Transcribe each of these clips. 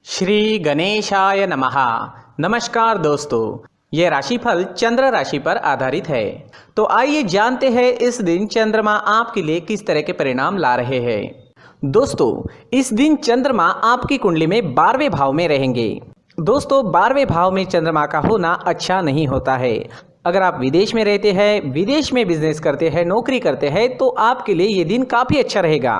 श्री गणेशाय नमः। नमस्कार दोस्तों, ये राशिफल चंद्र राशि पर आधारित है। तो आइए जानते हैं इस दिन चंद्रमा आपके लिए किस तरह के परिणाम ला रहे हैं। दोस्तों, इस दिन चंद्रमा आपकी कुंडली में 12वें भाव में रहेंगे। दोस्तों, 12वें भाव में चंद्रमा का होना अच्छा नहीं होता है। अगर आप विदेश में रहते हैं, विदेश में बिजनेस करते हैं, नौकरी करते हैं, तो आपके लिए ये दिन काफ़ी अच्छा रहेगा।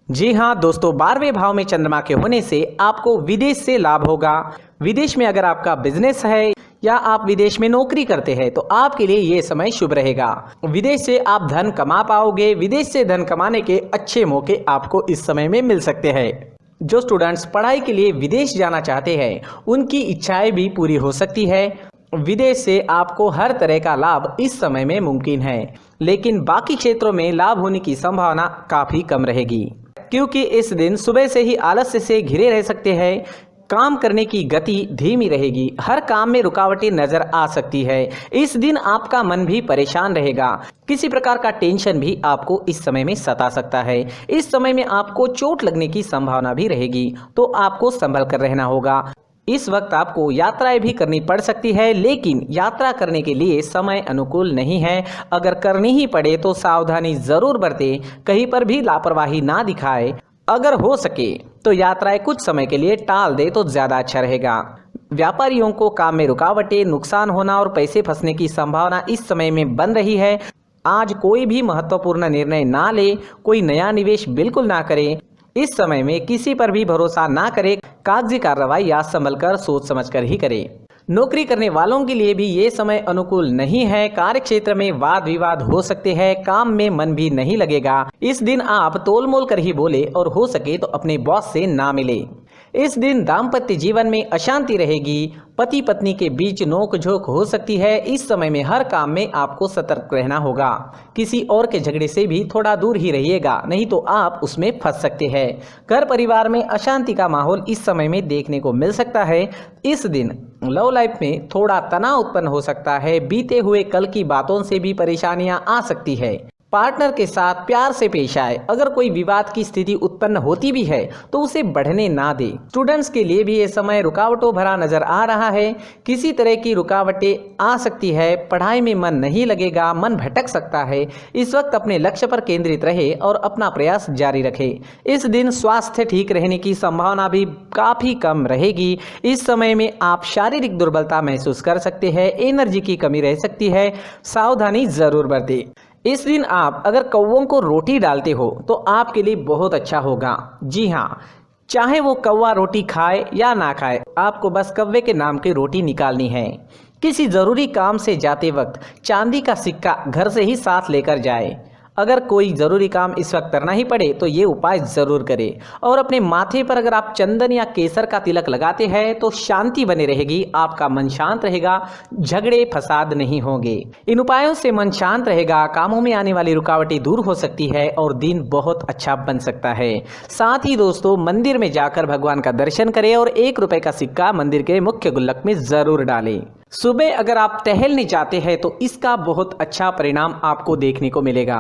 जी हाँ दोस्तों, 12वें भाव में चंद्रमा के होने से आपको विदेश से लाभ होगा। विदेश में अगर आपका बिजनेस है या आप विदेश में नौकरी करते हैं तो आपके लिए ये समय शुभ रहेगा। विदेश से आप धन कमा पाओगे। विदेश से धन कमाने के अच्छे मौके आपको इस समय में मिल सकते हैं। जो स्टूडेंट्स पढ़ाई के लिए विदेश जाना चाहते हैं, उनकी इच्छाएं भी पूरी हो सकती है। विदेश से आपको हर तरह का लाभ इस समय में मुमकिन है, लेकिन बाकी क्षेत्रों में लाभ होने की संभावना काफ़ी कम रहेगी, क्योंकि इस दिन सुबह से ही आलस्य से घिरे रह सकते हैं। काम करने की गति धीमी रहेगी। हर काम में रुकावटें नजर आ सकती है। इस दिन आपका मन भी परेशान रहेगा। किसी प्रकार का टेंशन भी आपको इस समय में सता सकता है। इस समय में आपको चोट लगने की संभावना भी रहेगी, तो आपको संभल कर रहना होगा। इस वक्त आपको यात्राएं भी करनी पड़ सकती है, लेकिन यात्रा करने के लिए समय अनुकूल नहीं है। अगर करनी ही पड़े तो सावधानी जरूर बरतें, कहीं पर भी लापरवाही ना दिखाए। अगर हो सके तो यात्राएं कुछ समय के लिए टाल दे तो ज्यादा अच्छा रहेगा। व्यापारियों को काम में रुकावटें, नुकसान होना और पैसे फंसने की संभावना इस समय में बन रही है। आज कोई भी महत्वपूर्ण निर्णय ना ले, कोई नया निवेश बिल्कुल ना करें। इस समय में किसी पर भी भरोसा ना करें। कागजी कार्रवाई या संभल कर सोच समझ कर ही करें। नौकरी करने वालों के लिए भी ये समय अनुकूल नहीं है। कार्य क्षेत्र में वाद विवाद हो सकते हैं। काम में मन भी नहीं लगेगा। इस दिन आप तोल मोल कर ही बोले और हो सके तो अपने बॉस से ना मिले। इस दिन दाम्पत्य जीवन में अशांति रहेगी। पति पत्नी के बीच नोक झोंक हो सकती है। इस समय में हर काम में आपको सतर्क रहना होगा। किसी और के झगड़े से भी थोड़ा दूर ही रहिएगा, नहीं तो आप उसमें फंस सकते हैं। घर परिवार में अशांति का माहौल इस समय में देखने को मिल सकता है। इस दिन लव लाइफ में थोड़ा तनाव उत्पन्न हो सकता है। बीते हुए कल की बातों से भी परेशानियां आ सकती है। पार्टनर के साथ प्यार से पेश आए। अगर कोई विवाद की स्थिति उत्पन्न होती भी है तो उसे बढ़ने ना दे। स्टूडेंट्स के लिए भी ये समय रुकावटों भरा नजर आ रहा है। किसी तरह की रुकावटें आ सकती है। पढ़ाई में मन नहीं लगेगा, मन भटक सकता है। इस वक्त अपने लक्ष्य पर केंद्रित रहे और अपना प्रयास जारी रखे। इस दिन स्वास्थ्य ठीक रहने की संभावना भी काफी कम रहेगी। इस समय में आप शारीरिक दुर्बलता महसूस कर सकते हैं। एनर्जी की कमी रह सकती है। सावधानी जरूर बरतें। इस दिन आप अगर कौवों को रोटी डालते हो तो आपके लिए बहुत अच्छा होगा। जी हाँ, चाहे वो कौवा रोटी खाए या ना खाए, आपको बस कौवे के नाम की रोटी निकालनी है। किसी ज़रूरी काम से जाते वक्त चांदी का सिक्का घर से ही साथ लेकर जाए। अगर कोई ज़रूरी काम इस वक्त करना ही पड़े तो ये उपाय ज़रूर करें। और अपने माथे पर अगर आप चंदन या केसर का तिलक लगाते हैं तो शांति बनी रहेगी। आपका मन शांत रहेगा, झगड़े फसाद नहीं होंगे। इन उपायों से मन शांत रहेगा, कामों में आने वाली रुकावटें दूर हो सकती है और दिन बहुत अच्छा बन सकता है। साथ ही दोस्तों, मंदिर में जाकर भगवान का दर्शन करें और 1 रुपए का सिक्का मंदिर के मुख्य गुल्लक में ज़रूर डालें। सुबह अगर आप टहलने जाते हैं तो इसका बहुत अच्छा परिणाम आपको देखने को मिलेगा।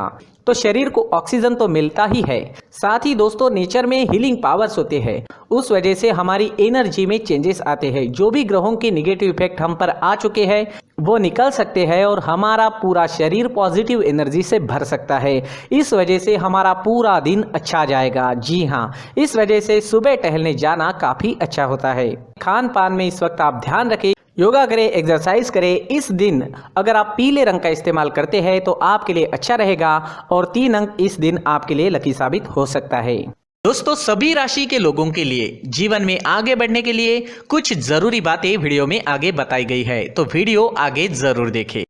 तो शरीर को ऑक्सीजन तो मिलता ही है, साथ ही दोस्तों नेचर में हीलिंग पावर्स होते हैं। उस वजह से हमारी एनर्जी में चेंजेस आते हैं। जो भी ग्रहों के निगेटिव इफेक्ट हम पर आ चुके हैं वो निकल सकते हैं और हमारा पूरा शरीर पॉजिटिव एनर्जी से भर सकता है। इस वजह से हमारा पूरा दिन अच्छा जाएगा। जी हाँ, इस वजह से सुबह टहलने जाना काफ़ी अच्छा होता है। खान पान में इस वक्त आप ध्यान रखें, योगा करें, एक्सरसाइज करें। इस दिन अगर आप पीले रंग का इस्तेमाल करते हैं तो आपके लिए अच्छा रहेगा और 3 अंक इस दिन आपके लिए लकी साबित हो सकता है। दोस्तों, सभी राशि के लोगों के लिए जीवन में आगे बढ़ने के लिए कुछ जरूरी बातें वीडियो में आगे बताई गई है, तो वीडियो आगे जरूर देखें।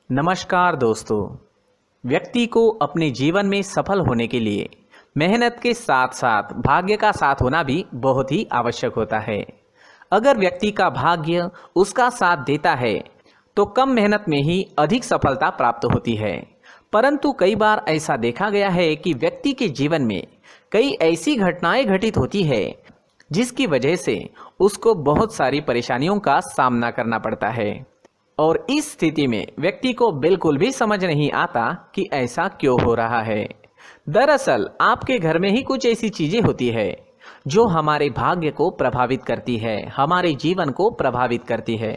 नमस्कार दोस्तों, व्यक्ति को अपने जीवन में सफल होने के लिए मेहनत के साथ साथ भाग्य का साथ होना भी बहुत ही आवश्यक होता है। अगर व्यक्ति का भाग्य उसका साथ देता है तो कम मेहनत में ही अधिक सफलता प्राप्त होती है। परंतु कई बार ऐसा देखा गया है कि व्यक्ति के जीवन में कई ऐसी घटनाएं घटित होती है जिसकी वजह से उसको बहुत सारी परेशानियों का सामना करना पड़ता है। और इस स्थिति में व्यक्ति को बिल्कुल भी समझ नहीं आता कि ऐसा क्यों हो रहा है। दरअसल आपके घर में ही कुछ ऐसी चीजें होती है जो हमारे भाग्य को प्रभावित करती है, हमारे जीवन को प्रभावित करती है।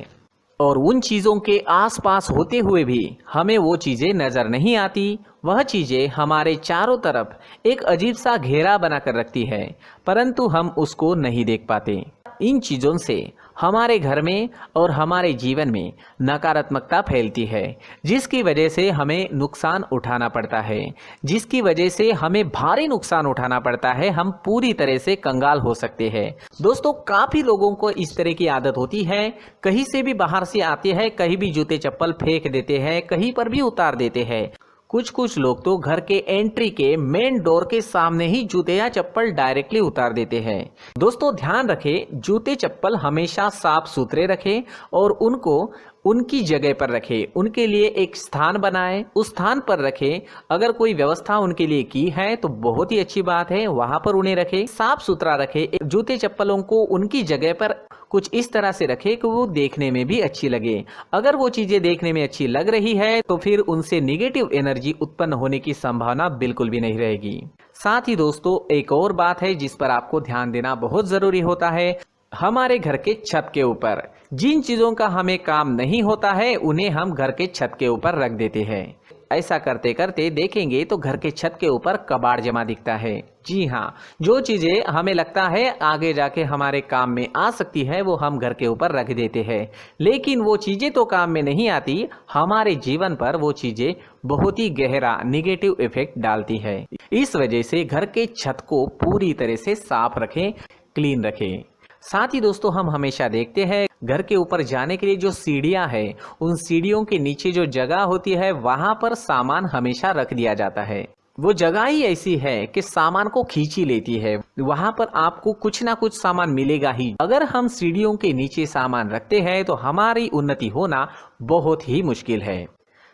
और उन चीज़ों के आसपास होते हुए भी हमें वो चीज़ें नज़र नहीं आती। वह चीज़ें हमारे चारों तरफ एक अजीब सा घेरा बनाकर रखती है, परंतु हम उसको नहीं देख पाते। इन चीज़ों से हमारे घर में और हमारे जीवन में नकारात्मकता फैलती है, जिसकी वजह से हमें नुकसान उठाना पड़ता है, जिसकी वजह से हमें भारी नुकसान उठाना पड़ता है। हम पूरी तरह से कंगाल हो सकते हैं। दोस्तों, काफ़ी लोगों को इस तरह की आदत होती है, कहीं से भी बाहर से आते हैं, कहीं भी जूते चप्पल फेंक देते हैं, कहीं पर भी उतार देते हैं। कुछ लोग तो घर के एंट्री के मेन डोर के सामने ही जूते या चप्पल डायरेक्टली उतार देते हैं। दोस्तों, ध्यान रखें, जूते चप्पल हमेशा साफ सुथरे रखें और उनको उनकी जगह पर रखें। उनके लिए एक स्थान बनाएं, उस स्थान पर रखें। अगर कोई व्यवस्था उनके लिए की है तो बहुत ही अच्छी बात है, वहां पर उन्हें रखें, साफ सुथरा रखें। जूते चप्पलों को उनकी जगह पर कुछ इस तरह से रखें कि वो देखने में भी अच्छी लगे। अगर वो चीजें देखने में अच्छी लग रही है तो फिर उनसे निगेटिव एनर्जी उत्पन्न होने की संभावना बिल्कुल भी नहीं रहेगी। साथ ही दोस्तों, एक और बात है जिस पर आपको ध्यान देना बहुत जरूरी होता है। हमारे घर के छत के ऊपर जिन चीजों का हमें काम नहीं होता है, उन्हें हम घर के छत के ऊपर रख देते हैं। ऐसा करते करते देखेंगे तो घर के छत के ऊपर कबाड़ जमा दिखता है। जी हाँ, जो चीजें हमें लगता है आगे जाके हमारे काम में आ सकती है, वो हम घर के ऊपर रख देते हैं, लेकिन वो चीजें तो काम में नहीं आती। हमारे जीवन पर वो चीजें बहुत ही गहरा निगेटिव इफेक्ट डालती है। इस वजह से घर के छत को पूरी तरह से साफ रखें, क्लीन रखें। साथ ही दोस्तों, हम हमेशा देखते हैं घर के ऊपर जाने के लिए जो सीढ़ियां हैं, उन सीढ़ियों के नीचे जो जगह होती है वहां पर सामान हमेशा रख दिया जाता है। वो जगह ही ऐसी है कि सामान को खींची लेती है। वहां पर आपको कुछ ना कुछ सामान मिलेगा ही। अगर हम सीढ़ियों के नीचे सामान रखते हैं तो हमारी उन्नति होना बहुत ही मुश्किल है।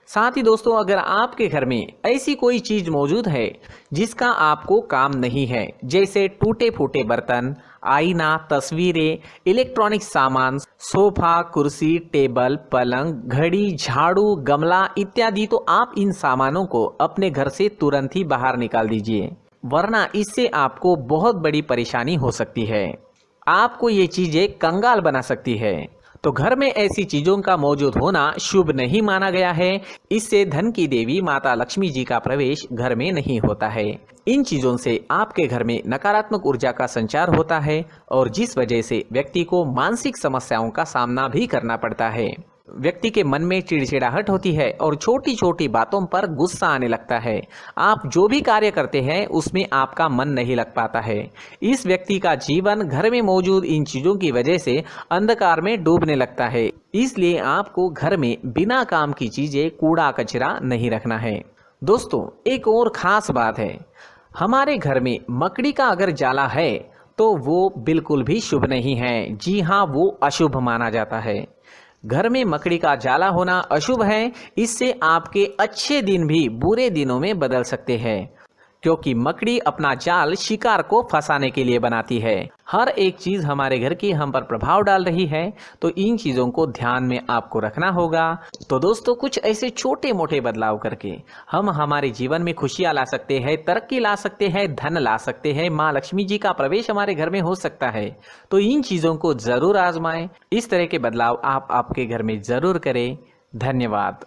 साथ ही दोस्तों, अगर आपके घर में ऐसी कोई चीज मौजूद है जिसका आपको काम नहीं है, जैसे टूटे फूटे बर्तन, आईना, तस्वीरें, इलेक्ट्रॉनिक सामान, सोफा, कुर्सी, टेबल, पलंग, घड़ी, झाड़ू, गमला इत्यादि, तो आप इन सामानों को अपने घर से तुरंत ही बाहर निकाल दीजिए, वरना इससे आपको बहुत बड़ी परेशानी हो सकती है। आपको ये चीजें कंगाल बना सकती है। तो घर में ऐसी चीजों का मौजूद होना शुभ नहीं माना गया है। इससे धन की देवी माता लक्ष्मी जी का प्रवेश घर में नहीं होता है। इन चीजों से आपके घर में नकारात्मक ऊर्जा का संचार होता है और जिस वजह से व्यक्ति को मानसिक समस्याओं का सामना भी करना पड़ता है। व्यक्ति के मन में चिड़चिड़ाहट होती है और छोटी छोटी बातों पर गुस्सा आने लगता है। आप जो भी कार्य करते हैं उसमें आपका मन नहीं लग पाता है। इस व्यक्ति का जीवन घर में मौजूद इन चीजों की वजह से अंधकार में डूबने लगता है। इसलिए आपको घर में बिना काम की चीजें, कूड़ा कचरा नहीं रखना है। दोस्तों, एक और खास बात है, हमारे घर में मकड़ी का अगर जाला है तो वो बिल्कुल भी शुभ नहीं है। जी हाँ, वो अशुभ माना जाता है। घर में मकड़ी का जाला होना अशुभ है। इससे आपके अच्छे दिन भी बुरे दिनों में बदल सकते हैं, क्योंकि मकड़ी अपना जाल शिकार को फंसाने के लिए बनाती है। हर एक चीज हमारे घर की हम पर प्रभाव डाल रही है, तो इन चीजों को ध्यान में आपको रखना होगा। तो दोस्तों, कुछ ऐसे छोटे मोटे बदलाव करके हम हमारे जीवन में खुशियां ला सकते हैं, तरक्की ला सकते हैं, धन ला सकते हैं, माँ लक्ष्मी जी का प्रवेश हमारे घर में हो सकता है। तो इन चीजों को जरूर आजमाएं। इस तरह के बदलाव आप आपके घर में जरूर करें। धन्यवाद।